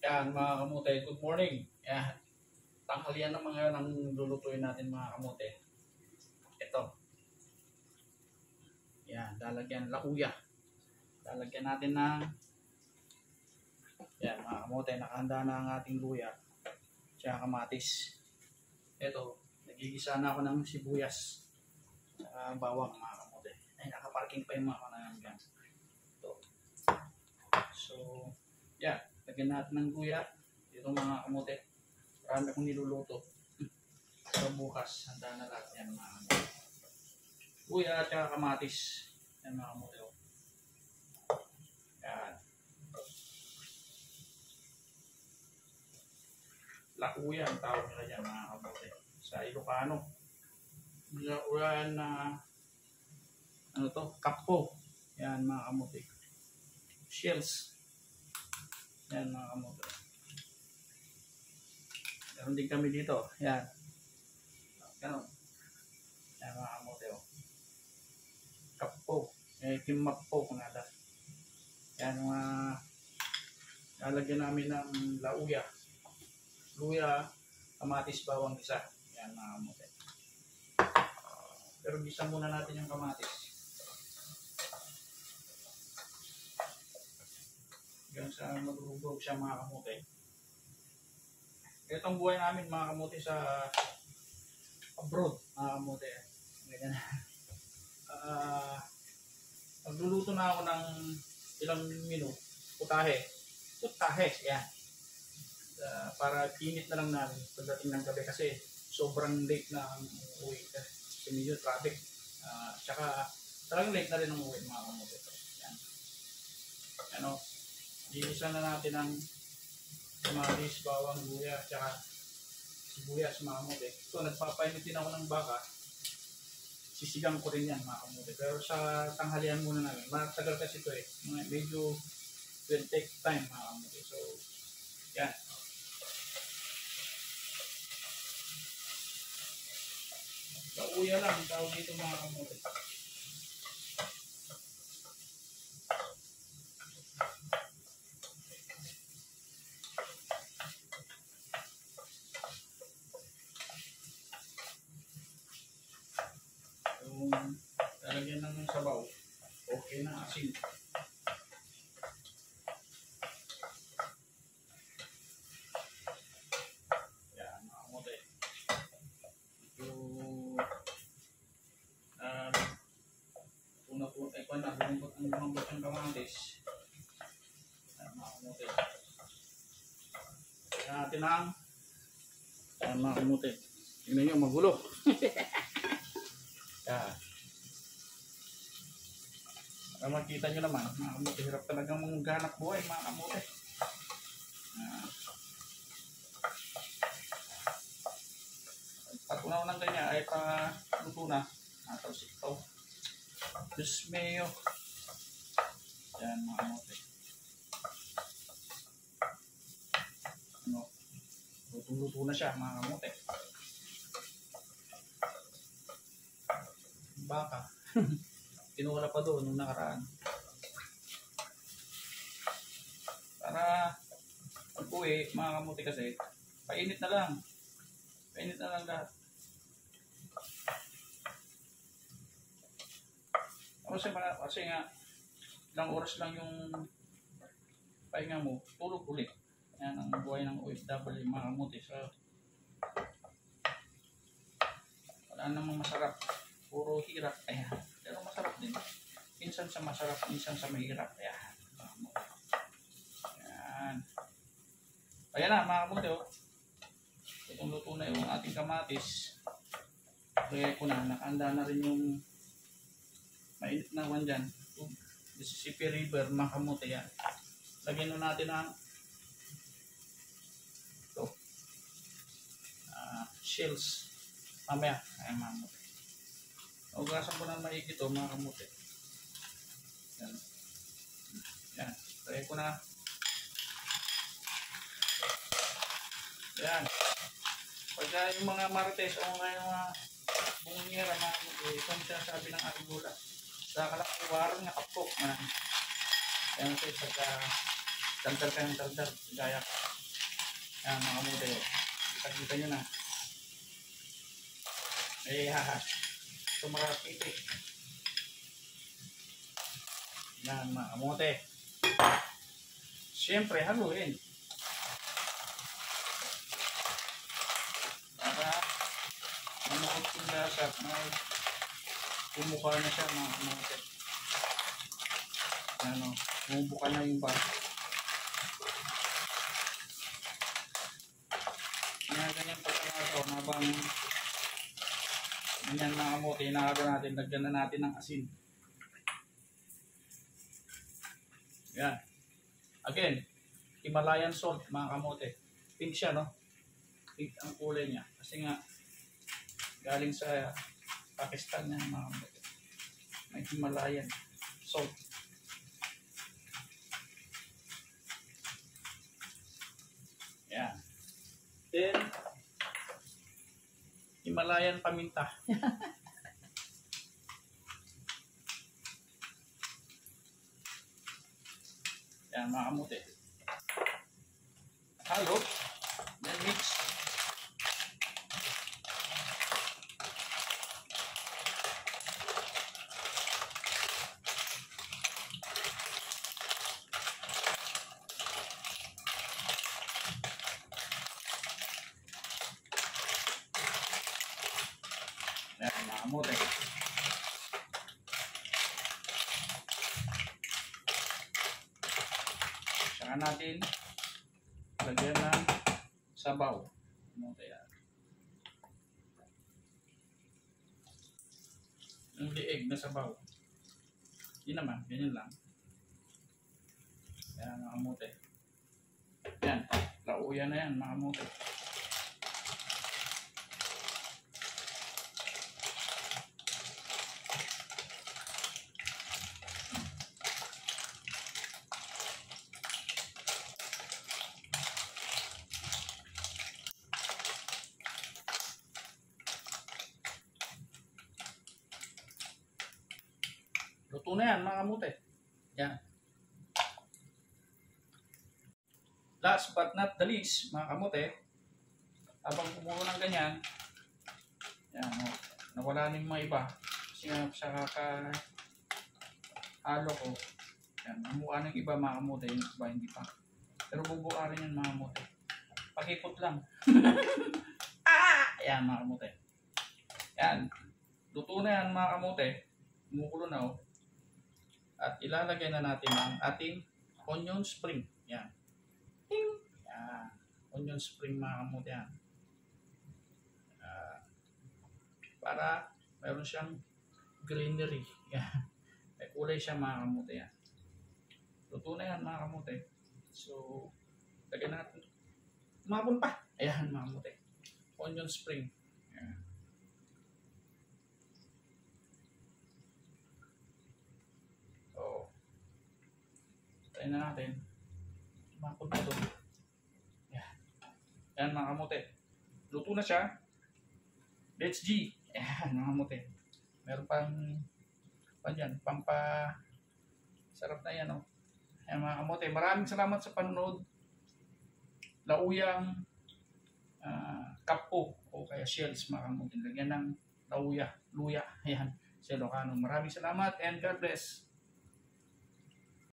Yan mga kamote, good morning. Yan, tanghalian na mga nang lulutuin natin mga kamote. Ito. Yan, lalagyan lauya. Lalagyan natin ng yan mga kamote, nakahanda na ang ating luya. Tsaka kamatis. Ito, nagigisa na ako ng sibuyas. Tsaka bawang mga kamote. Ay, nakaparking pa yung mga kanang yan. Ito. So, yan. Lagyan natin ng luya. Dito mga kamote. Marami akong niluluto. So bukas, handa na lahat yan mga kamote. Luya at saka kamatis. Yan mga kamote. Yan. Lauya ang tawag nila dyan mga kamote. Sa Ilocano. Lauya na ano to? Kapo. Yan mga kamote. Shells. Yan mga kamote. Meron din kami dito. Yan. Ganon. Yan mga kamote. Kapo. Kimapo kung nada. Yan mga lalagyan namin ng lauya. Luya, kamatis, bawang isa. Yan mga kamote. Pero gisa muna natin yung kamatis. Hanggang sa magurugog siya mga kamote. Itong buhay namin mga kamote sa abroad mga kamote. Ganyan. Magluluto na ako ng ilang minuto. Putahe. Yan. Para pinit na lang namin pagdating ng gabi kasi sobrang late na ang uwi. Kasi medyo traffic. Tsaka talagang late na rin ang uwi mga kamote. Yan. Ano? Iisa na natin ang kamatis, bawang, luya, tsaka sibuyas mga kamote. Ito, nagpapainit din ako ng baka. Sisigang ko rin yan mga kamote. Pero sa tanghalian muna namin. Matagal kasi ito eh. Medyo will take time mga kamote. So, yan. Lauya lang, tawag dito mga kamote. Lalagyan lang ng sabaw. Okay na asin. Yan mga kamote. Ito lumambot ang kamatis. Yan mga kamote. Kaya natin ang yan mga kamote. Tingnan nyo magulo. Yan. Para makita nyo naman, mga kamote, hirap talagang mangganap buhay mga kamote. Patunaw ng ganyan ay luto na. Tapos ito. Diyos mayo. Yan mga kamote. Ano? Luto na siya mga kamote. Baka. Tinula pa doon nung nakaraan. Para pag-uwi, mga kamote kasi, painit na lang. Painit na lang lahat. Kasi nga, ilang oras lang yung pahinga mo, tulog ulit. Yan ang buhay ng OFW, mga kamote. So, wala namang masarap. Puro hirap. Ayan. Pero masarap din. Minsan sa masarap, minsan sa mahirap. Ayan. Ayan. Ayan na mga kamote. Itong luto na yung ating kamatis. Kaya ko na. Nakahanda na rin yung mainit na one dyan. Mississippi River, mga kamote yan. Lagyan na natin ang ito. Shells. Mamaya. Ayan mga kamote. Ugasan ko na maigit ito mga kamote. Yan. Yan. Try ko na. Yan. Pagka yung mga marites o mga bungera mga kamote, ito ang sinasabi ng aking gula. Sa kalakuwar nga kapok. Yan. Yan kasi pagka daldal ka ng daldal. Gaya Yan mga kamote. Kita nyo na. Hahash. Tumarapitik. Yan mga kamote. Siyempre, haluin. Para manuot yung lasa at pumukha na siya mga kamote. Ano, bumubuka na yung bata. Ganyan pagkakataon habang ganyan mga kamote, inahaga natin, lagyan na natin ng asin. Yan. Again, Himalayan salt mga kamote. Pink siya, no? Pink ang kulay niya. Kasi nga, galing sa Pakistan yan mga kamote. May Himalayan salt. Yan. Then, Himalayan paminta. Yan mga kamote. Halo. Then mix. Yan mga kamote. Saka natin lagyan ng sabaw. Kamote yan. Yung liig na sabaw. Yun naman, ganyan lang. Yan mga kamote. Yan, lauya na yan mga kamote. Luto na yan mga kamote. Yan. Last but not the least, mga kamote, habang kumulo ng ganyan, yan, nawala na yung mga iba. Kasi nga sa kakahalo ko, yan, namuha ng iba mga kamote, yung iba hindi pa. Pero bubuka rin yan mga kamote. Pakipot lang. Yan mga kamote. Yan. Luto na yan mga kamote. Kumukulo na oh. At ilalagay na natin ang ating onion spring. Yan. Yan. Onion spring mga kamote yan. Para mayroon siyang greenery. Yan. May kulay siya mga kamote yan. Luto na yan mga kamote. So, lagyan natin. Umabon pa. Ayan mga kamote. Onion spring. Yan. Tayo na natin. Makapot na ito. Yan. Yan mga kamote. Luto na siya. Let's G. Yan mga kamote. Meron pang dyan. Sarap na yan. Oh. Yan mga kamote. Maraming salamat sa panonood. Lauyang kapo o kaya shells mga kamote. Lagyan ng luya. Yan. Sa Ilocano. Maraming salamat and God bless.